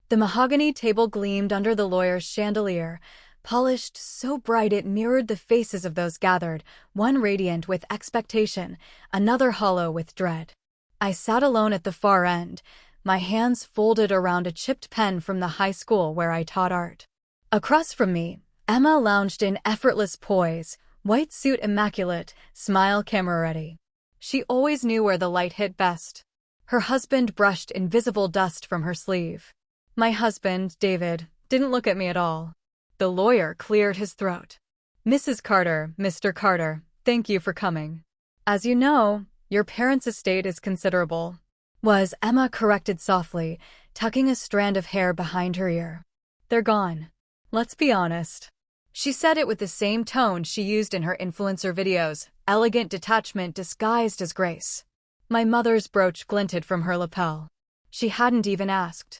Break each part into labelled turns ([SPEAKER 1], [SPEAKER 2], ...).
[SPEAKER 1] The mahogany table gleamed under the lawyer's chandelier, polished so bright it mirrored the faces of those gathered, one radiant with expectation, another hollow with dread. I sat alone at the far end, my hands folded around a chipped pen from the high school where I taught art. Across from me, Emma lounged in effortless poise, white suit immaculate, smile camera-ready. She always knew where the light hit best. Her husband brushed invisible dust from her sleeve. My husband, David, didn't look at me at all. The lawyer cleared his throat. "Mrs. Carter, Mr. Carter, thank you for coming. As you know, your parents' estate is considerable," was Emma corrected softly, tucking a strand of hair behind her ear. "They're gone. Let's be honest." She said it with the same tone she used in her influencer videos, elegant detachment disguised as grace. My mother's brooch glinted from her lapel. She hadn't even asked.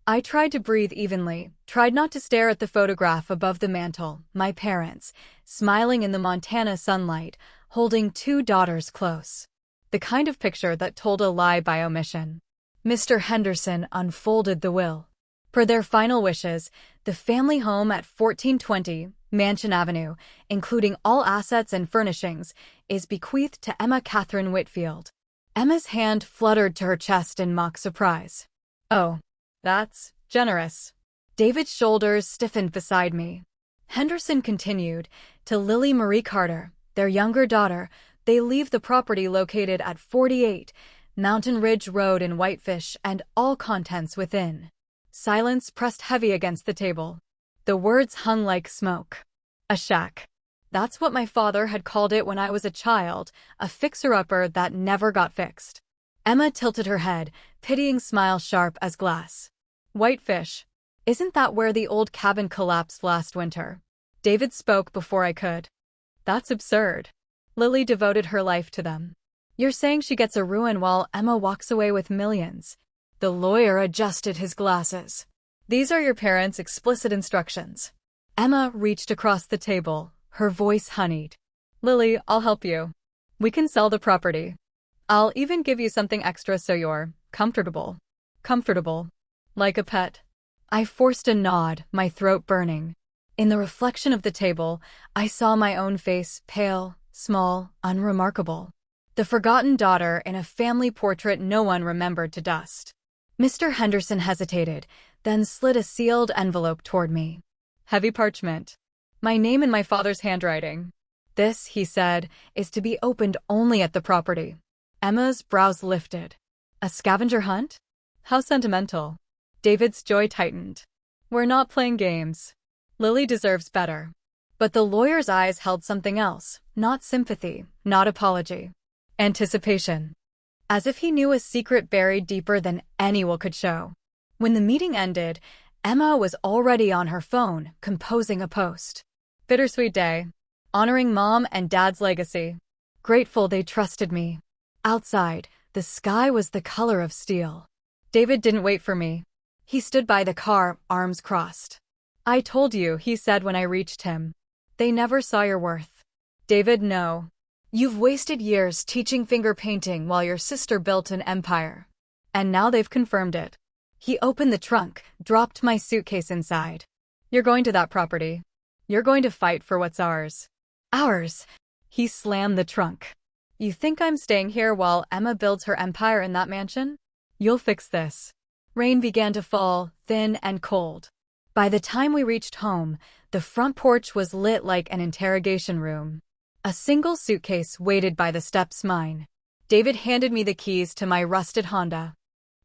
[SPEAKER 1] I tried to breathe evenly, tried not to stare at the photograph above the mantel, my parents, smiling in the Montana sunlight, holding two daughters close. The kind of picture that told a lie by omission. Mr. Henderson unfolded the will. Per their final wishes, the family home at 1420 Mansion Avenue, including all assets and furnishings, is bequeathed to Emma Catherine Whitfield. Emma's hand fluttered to her chest in mock surprise. "Oh, that's generous." David's shoulders stiffened beside me. Henderson continued, "To Lily Marie Carter, their younger daughter, they leave the property located at 48 Mountain Ridge Road in Whitefish and all contents within." Silence pressed heavy against the table. The words hung like smoke. A shack. That's what my father had called it when I was a child, a fixer-upper that never got fixed. Emma tilted her head, pitying smile sharp as glass. "Whitefish. Isn't that where the old cabin collapsed last winter?" David spoke before I could. "That's absurd. Lily devoted her life to them. You're saying she gets a ruin while Emma walks away with millions?" The lawyer adjusted his glasses. "These are your parents' explicit instructions." Emma reached across the table, her voice honeyed. "Lily, I'll help you. We can sell the property. I'll even give you something extra so you're comfortable. Comfortable. Like a pet." I forced a nod, my throat burning. In the reflection of the table, I saw my own face, pale, small, unremarkable. The forgotten daughter in a family portrait no one remembered to dust. Mr. Henderson hesitated, then slid a sealed envelope toward me. Heavy parchment. My name in my father's handwriting. "This," he said, "is to be opened only at the property." Emma's brows lifted. "A scavenger hunt? How sentimental." David's joy tightened. "We're not playing games. Lily deserves better." But the lawyer's eyes held something else, not sympathy, not apology. Anticipation. As if he knew a secret buried deeper than anyone could show. When the meeting ended, Emma was already on her phone, composing a post. "Bittersweet day. Honoring Mom and Dad's legacy. Grateful they trusted me." Outside, the sky was the color of steel. David didn't wait for me. He stood by the car, arms crossed. "I told you," he said when I reached him. "They never saw your worth." "David, no. You've wasted years teaching finger painting while your sister built an empire. And now they've confirmed it." He opened the trunk, dropped my suitcase inside. "You're going to that property. You're going to fight for what's ours." "Ours?" He slammed the trunk. "You think I'm staying here while Emma builds her empire in that mansion? You'll fix this." Rain began to fall, thin and cold. By the time we reached home, the front porch was lit like an interrogation room. A single suitcase waited by the steps mine. David handed me the keys to my rusted Honda.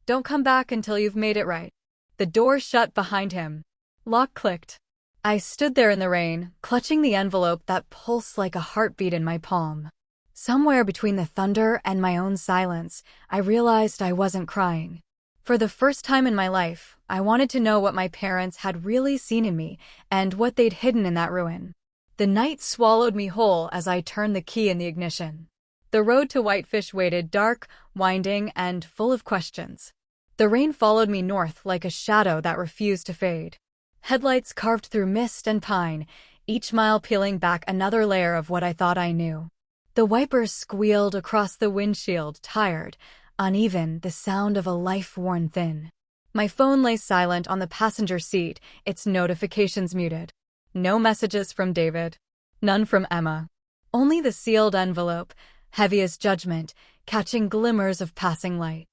[SPEAKER 1] "Don't come back until you've made it right." The door shut behind him. Lock clicked. I stood there in the rain, clutching the envelope that pulsed like a heartbeat in my palm. Somewhere between the thunder and my own silence, I realized I wasn't crying. For the first time in my life, I wanted to know what my parents had really seen in me and what they'd hidden in that ruin. The night swallowed me whole as I turned the key in the ignition. The road to Whitefish waited, dark, winding, and full of questions. The rain followed me north like a shadow that refused to fade. Headlights carved through mist and pine, each mile peeling back another layer of what I thought I knew. The wipers squealed across the windshield, tired, uneven, the sound of a life worn thin. My phone lay silent on the passenger seat, its notifications muted. No messages from David. None from Emma. Only the sealed envelope, heavy as judgment, catching glimmers of passing light.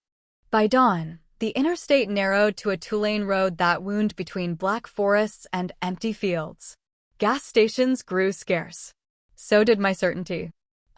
[SPEAKER 1] By dawn, the interstate narrowed to a two-lane road that wound between black forests and empty fields. Gas stations grew scarce. So did my certainty.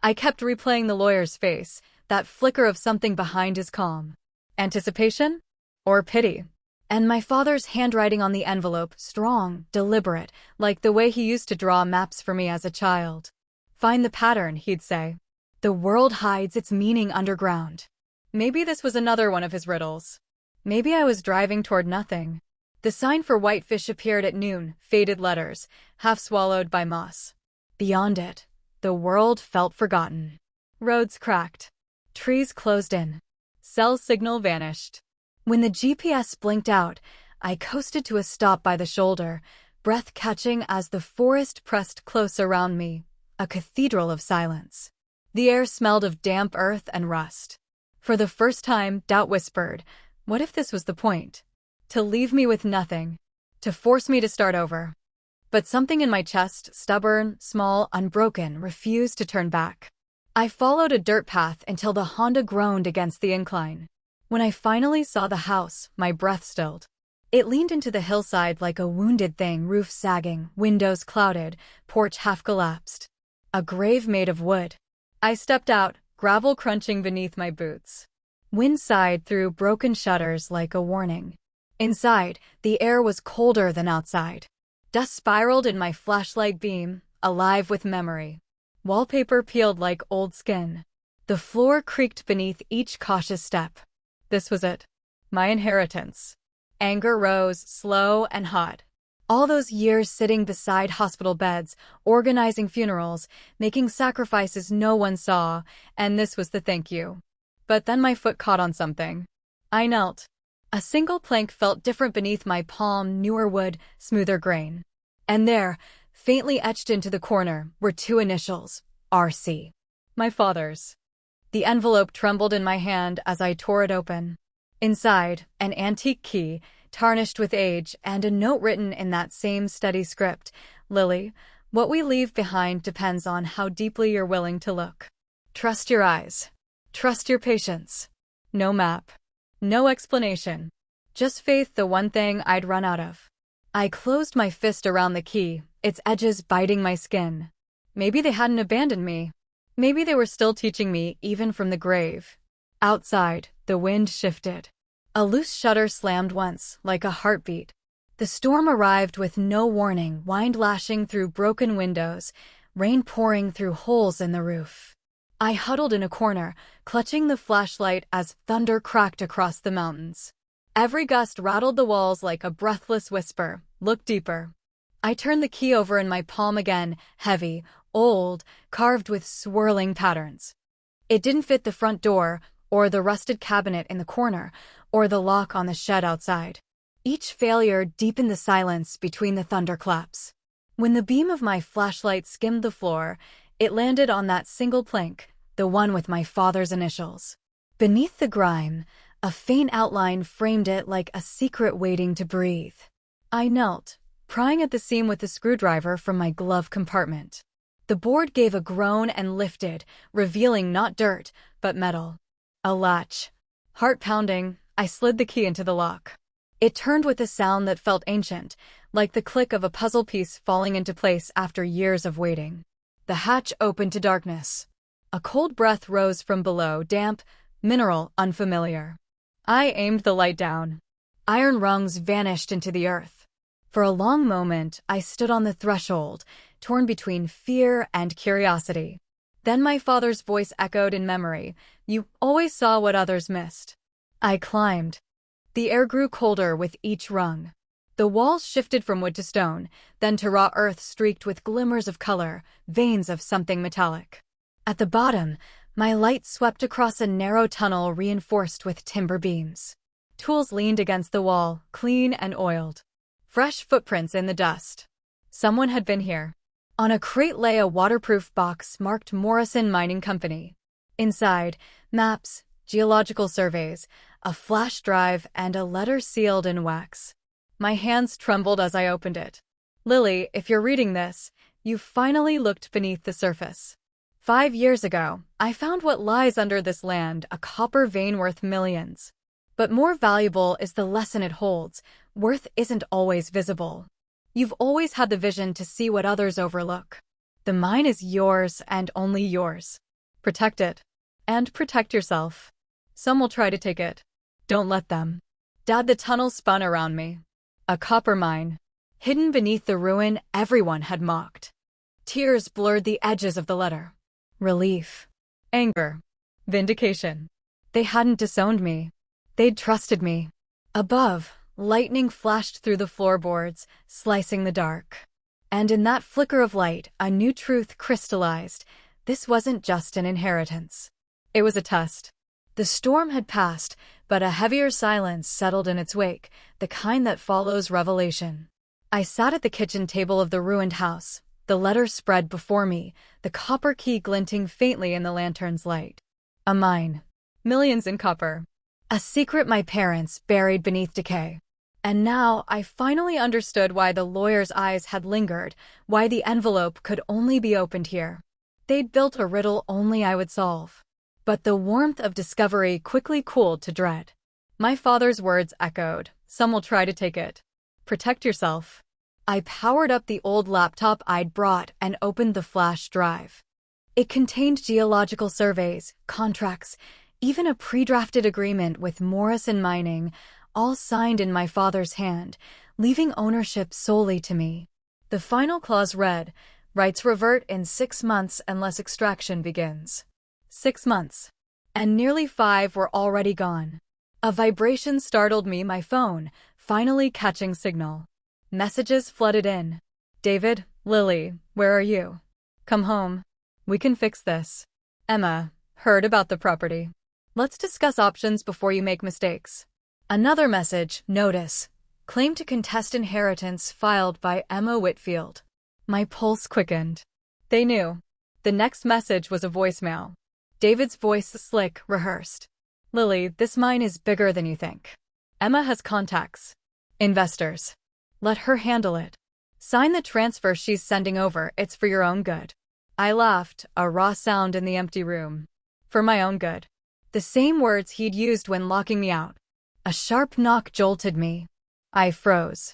[SPEAKER 1] I kept replaying the lawyer's face, that flicker of something behind his calm. Anticipation? Or pity? And my father's handwriting on the envelope, strong, deliberate, like the way he used to draw maps for me as a child. Find the pattern, he'd say. The world hides its meaning underground. Maybe this was another one of his riddles. Maybe I was driving toward nothing. The sign for Whitefish appeared at noon, faded letters, half swallowed by moss. Beyond it, the world felt forgotten. Roads cracked. Trees closed in. Cell signal vanished. When the GPS blinked out, I coasted to a stop by the shoulder, breath catching as the forest pressed close around me, a cathedral of silence. The air smelled of damp earth and rust. For the first time, doubt whispered, what if this was the point? To leave me with nothing. To force me to start over. But something in my chest, stubborn, small, unbroken, refused to turn back. I followed a dirt path until the Honda groaned against the incline. When I finally saw the house, my breath stilled. It leaned into the hillside like a wounded thing, roof sagging, windows clouded, porch half collapsed. A grave made of wood. I stepped out, gravel crunching beneath my boots. Wind sighed through broken shutters like a warning. Inside, the air was colder than outside. Dust spiraled in my flashlight beam, alive with memory. Wallpaper peeled like old skin. The floor creaked beneath each cautious step. This was it. My inheritance. Anger rose, slow and hot. All those years sitting beside hospital beds, organizing funerals, making sacrifices no one saw, and this was the thank you. But then my foot caught on something. I knelt. A single plank felt different beneath my palm, newer wood, smoother grain. And there, faintly etched into the corner, were two initials, RC. My father's. The envelope trembled in my hand as I tore it open. Inside, an antique key, tarnished with age, and a note written in that same steady script. Lily, what we leave behind depends on how deeply you're willing to look. Trust your eyes. Trust your patience. No map. No explanation. Just faith, the one thing I'd run out of. I closed my fist around the key, its edges biting my skin. Maybe they hadn't abandoned me. Maybe they were still teaching me, even from the grave. Outside, the wind shifted. A loose shutter slammed once, like a heartbeat. The storm arrived with no warning, wind lashing through broken windows, rain pouring through holes in the roof. I huddled in a corner, clutching the flashlight as thunder cracked across the mountains. Every gust rattled the walls like a breathless whisper. Look deeper. I turned the key over in my palm again, heavy, old, carved with swirling patterns. It didn't fit the front door, or the rusted cabinet in the corner, or the lock on the shed outside. Each failure deepened the silence between the thunderclaps. When the beam of my flashlight skimmed the floor, it landed on that single plank, the one with my father's initials. Beneath the grime, a faint outline framed it like a secret waiting to breathe. I knelt, prying at the seam with the screwdriver from my glove compartment. The board gave a groan and lifted, revealing not dirt, but metal. A latch. Heart pounding, I slid the key into the lock. It turned with a sound that felt ancient, like the click of a puzzle piece falling into place after years of waiting. The hatch opened to darkness. A cold breath rose from below, damp, mineral, unfamiliar. I aimed the light down. Iron rungs vanished into the earth. For a long moment, I stood on the threshold, torn between fear and curiosity. Then my father's voice echoed in memory. You always saw what others missed. I climbed. The air grew colder with each rung. The walls shifted from wood to stone, then to raw earth streaked with glimmers of color, veins of something metallic. At the bottom, my light swept across a narrow tunnel reinforced with timber beams. Tools leaned against the wall, clean and oiled. Fresh footprints in the dust. Someone had been here. On a crate lay a waterproof box marked Morrison Mining Company. Inside, maps, geological surveys, a flash drive, and a letter sealed in wax. My hands trembled as I opened it. Lily, if you're reading this, you finally looked beneath the surface. 5 years ago, I found what lies under this land, a copper vein worth millions. But more valuable is the lesson it holds. Worth isn't always visible. You've always had the vision to see what others overlook. The mine is yours and only yours. Protect it. And protect yourself. Some will try to take it. Don't let them. Dad, the tunnel spun around me. A copper mine. Hidden beneath the ruin everyone had mocked. Tears blurred the edges of the letter. Relief. Anger. Vindication. They hadn't disowned me. They'd trusted me. Above, lightning flashed through the floorboards, slicing the dark. And in that flicker of light, a new truth crystallized. This wasn't just an inheritance. It was a test. The storm had passed, but a heavier silence settled in its wake, the kind that follows revelation. I sat at the kitchen table of the ruined house, the letter spread before me, the copper key glinting faintly in the lantern's light. A mine. Millions in copper. A secret my parents buried beneath decay. And now I finally understood why the lawyer's eyes had lingered, why the envelope could only be opened here. They'd built a riddle only I would solve. But the warmth of discovery quickly cooled to dread. My father's words echoed. Some will try to take it. Protect yourself. I powered up the old laptop I'd brought and opened the flash drive. It contained geological surveys, contracts, even a pre-drafted agreement with Morrison Mining, all signed in my father's hand, leaving ownership solely to me. The final clause read, "Rights revert in 6 months unless extraction begins." 6 months. And nearly 5 were already gone. A vibration startled me, my phone, finally catching signal. Messages flooded in. David, Lily, where are you? Come home. We can fix this. Emma, heard about the property. Let's discuss options before you make mistakes. Another message, notice. Claim to contest inheritance filed by Emma Whitfield. My pulse quickened. They knew. The next message was a voicemail. David's voice slick, rehearsed. Lily, this mine is bigger than you think. Emma has contacts. Investors. Let her handle it. Sign the transfer she's sending over, it's for your own good. I laughed, a raw sound in the empty room. For my own good. The same words he'd used when locking me out. A sharp knock jolted me. I froze.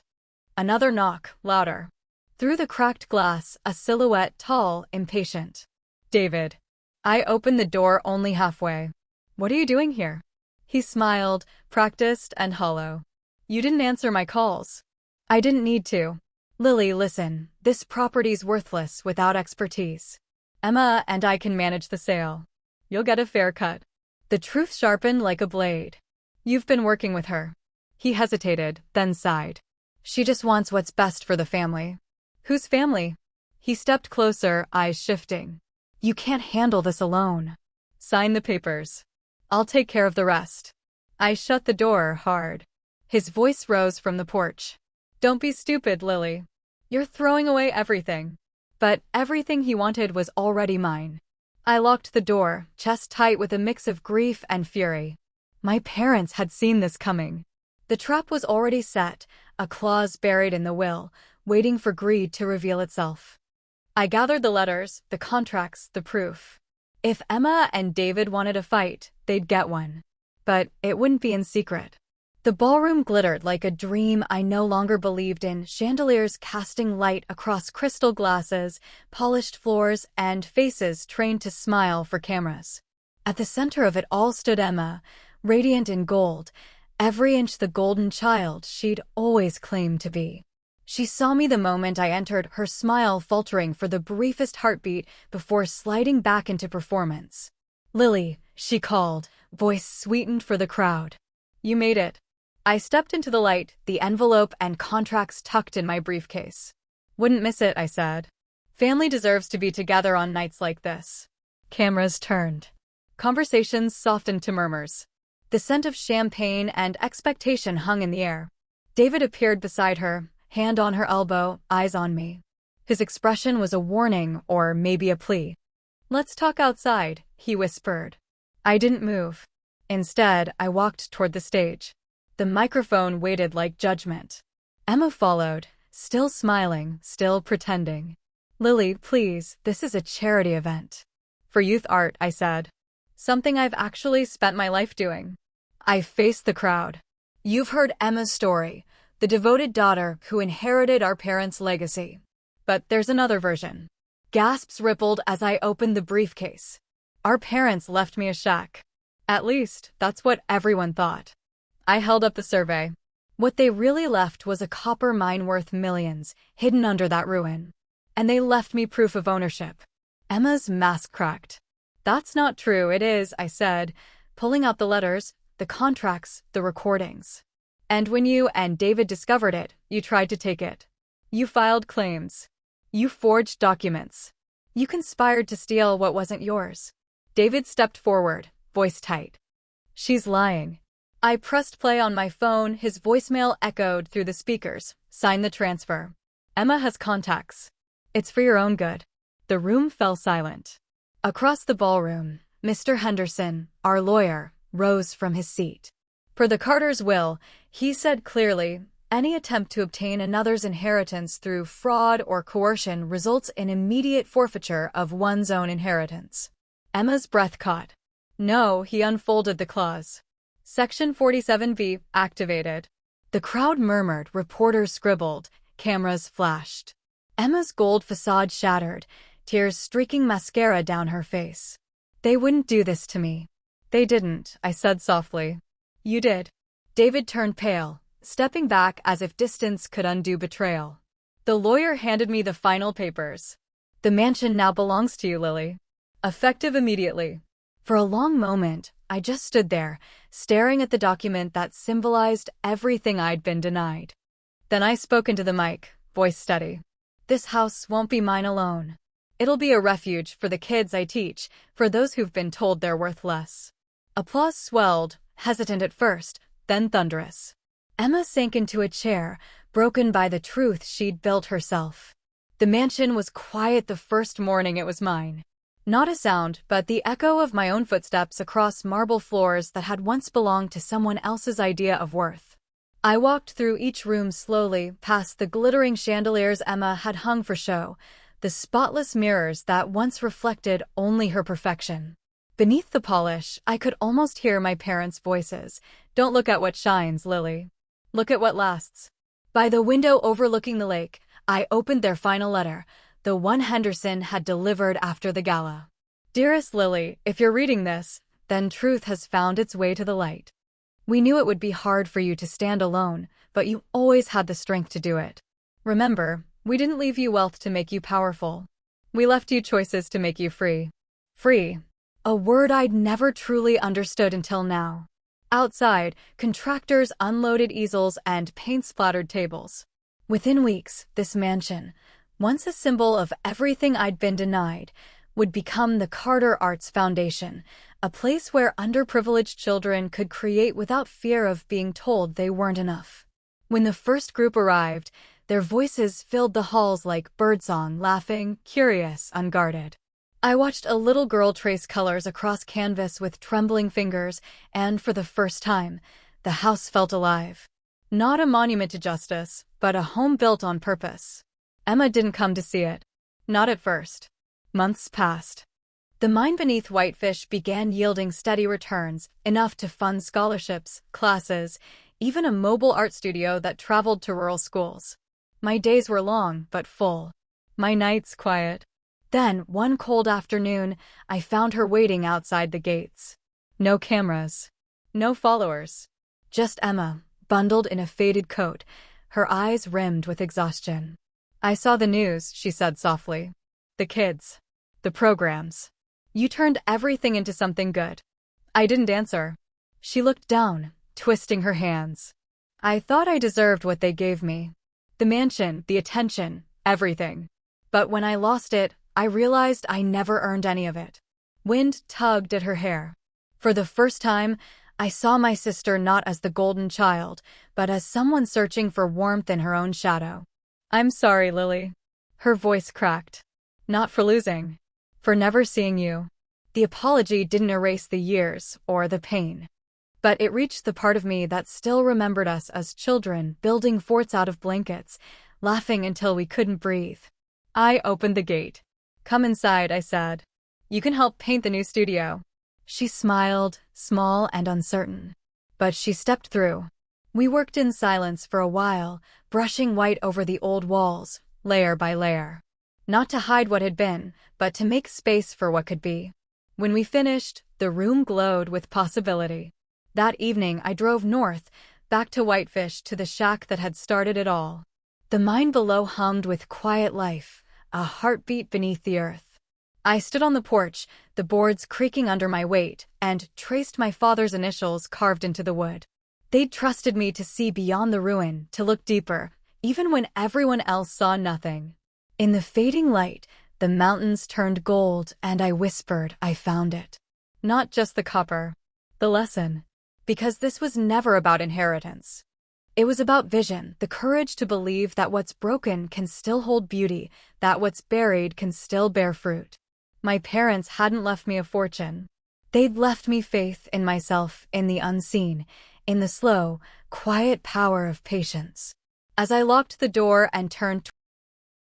[SPEAKER 1] Another knock, louder. Through the cracked glass, a silhouette, tall, impatient. David. I opened the door only halfway. What are you doing here? He smiled, practiced and hollow. You didn't answer my calls. I didn't need to. Lily, listen, this property's worthless without expertise. Emma and I can manage the sale. You'll get a fair cut. The truth sharpened like a blade. You've been working with her. He hesitated, then sighed. She just wants what's best for the family. Whose family? He stepped closer, eyes shifting. You can't handle this alone. Sign the papers. I'll take care of the rest. I shut the door hard. His voice rose from the porch. Don't be stupid, Lily. You're throwing away everything. But everything he wanted was already mine. I locked the door, chest tight with a mix of grief and fury. My parents had seen this coming. The trap was already set, a clause buried in the will, waiting for greed to reveal itself. I gathered the letters, the contracts, the proof. If Emma and David wanted a fight, they'd get one. But it wouldn't be in secret. The ballroom glittered like a dream I no longer believed in, chandeliers casting light across crystal glasses, polished floors, and faces trained to smile for cameras. At the center of it all stood Emma, radiant in gold, every inch the golden child she'd always claimed to be. She saw me the moment I entered, her smile faltering for the briefest heartbeat before sliding back into performance. Lily, she called, voice sweetened for the crowd. You made it. I stepped into the light, the envelope and contracts tucked in my briefcase. Wouldn't miss it, I said. Family deserves to be together on nights like this. Cameras turned. Conversations softened to murmurs. The scent of champagne and expectation hung in the air. David appeared beside her, hand on her elbow, eyes on me. His expression was a warning or maybe a plea. Let's talk outside, he whispered. I didn't move. Instead, I walked toward the stage. The microphone waited like judgment. Emma followed, still smiling, still pretending. Lily, please, this is a charity event. For youth art, I said. Something I've actually spent my life doing. I faced the crowd. You've heard Emma's story, the devoted daughter who inherited our parents' legacy. But there's another version. Gasps rippled as I opened the briefcase. Our parents left me a shack. At least, that's what everyone thought. I held up the survey. What they really left was a copper mine worth millions, hidden under that ruin. And they left me proof of ownership. Emma's mask cracked. That's not true, it is, I said, pulling out the letters, the contracts, the recordings. And when you and David discovered it, you tried to take it. You filed claims. You forged documents. You conspired to steal what wasn't yours. David stepped forward, voice tight. She's lying. I pressed play on my phone, his voicemail echoed through the speakers. Sign the transfer. Emma has contacts. It's for your own good. The room fell silent. Across the ballroom, Mr. Henderson, our lawyer, rose from his seat. Per the Carter's will, he said clearly, any attempt to obtain another's inheritance through fraud or coercion results in immediate forfeiture of one's own inheritance. Emma's breath caught. No, he unfolded the clause. Section 47B, activated. The crowd murmured, reporters scribbled, cameras flashed. Emma's gold facade shattered, tears streaking mascara down her face. They wouldn't do this to me. They didn't, I said softly. You did. David turned pale, stepping back as if distance could undo betrayal. The lawyer handed me the final papers. The mansion now belongs to you, Lily. Effective immediately. For a long moment, I just stood there, staring at the document that symbolized everything I'd been denied. Then I spoke into the mic, voice steady. This house won't be mine alone. It'll be a refuge for the kids I teach, for those who've been told they're worth less. Applause swelled, hesitant at first, then thunderous. Emma sank into a chair, broken by the truth she'd built herself. The mansion was quiet the first morning it was mine. Not a sound, but the echo of my own footsteps across marble floors that had once belonged to someone else's idea of worth. I walked through each room slowly, past the glittering chandeliers Emma had hung for show, the spotless mirrors that once reflected only her perfection. Beneath the polish, I could almost hear my parents' voices. Don't look at what shines, Lily. Look at what lasts. By the window overlooking the lake, I opened their final letter, the one Henderson had delivered after the gala. Dearest Lily, if you're reading this, then truth has found its way to the light. We knew it would be hard for you to stand alone, but you always had the strength to do it. Remember, we didn't leave you wealth to make you powerful. We left you choices to make you free. Free. A word I'd never truly understood until now. Outside, contractors unloaded easels and paint-splattered tables. Within weeks, this mansion, once a symbol of everything I'd been denied, would become the Carter Arts Foundation, a place where underprivileged children could create without fear of being told they weren't enough. When the first group arrived, their voices filled the halls like birdsong, laughing, curious, unguarded. I watched a little girl trace colors across canvas with trembling fingers, and for the first time, the house felt alive. Not a monument to justice, but a home built on purpose. Emma didn't come to see it. Not at first. Months passed. The mine beneath Whitefish began yielding steady returns, enough to fund scholarships, classes, even a mobile art studio that traveled to rural schools. My days were long, but full. My nights quiet. Then, one cold afternoon, I found her waiting outside the gates. No cameras. No followers. Just Emma, bundled in a faded coat, her eyes rimmed with exhaustion. I saw the news, she said softly. The kids. The programs. You turned everything into something good. I didn't answer. She looked down, twisting her hands. I thought I deserved what they gave me. The mansion, the attention, everything. But when I lost it, I realized I never earned any of it. Wind tugged at her hair. For the first time, I saw my sister not as the golden child, but as someone searching for warmth in her own shadow. I'm sorry, Lily. Her voice cracked. Not for losing. For never seeing you. The apology didn't erase the years or the pain. But it reached the part of me that still remembered us as children, building forts out of blankets, laughing until we couldn't breathe. I opened the gate. "Come inside," I said. "You can help paint the new studio." She smiled, small and uncertain. But she stepped through. We worked in silence for a while, brushing white over the old walls, layer by layer. Not to hide what had been, but to make space for what could be. When we finished, the room glowed with possibility. That evening, I drove north, back to Whitefish, to the shack that had started it all. The mine below hummed with quiet life, a heartbeat beneath the earth. I stood on the porch, the boards creaking under my weight, and traced my father's initials carved into the wood. They'd trusted me to see beyond the ruin, to look deeper, even when everyone else saw nothing. In the fading light, the mountains turned gold, and I whispered I found it. Not just the copper. The lesson. Because this was never about inheritance. It was about vision, the courage to believe that what's broken can still hold beauty, that what's buried can still bear fruit. My parents hadn't left me a fortune. They'd left me faith in myself, in the unseen, in the slow, quiet power of patience. As I locked the door and turned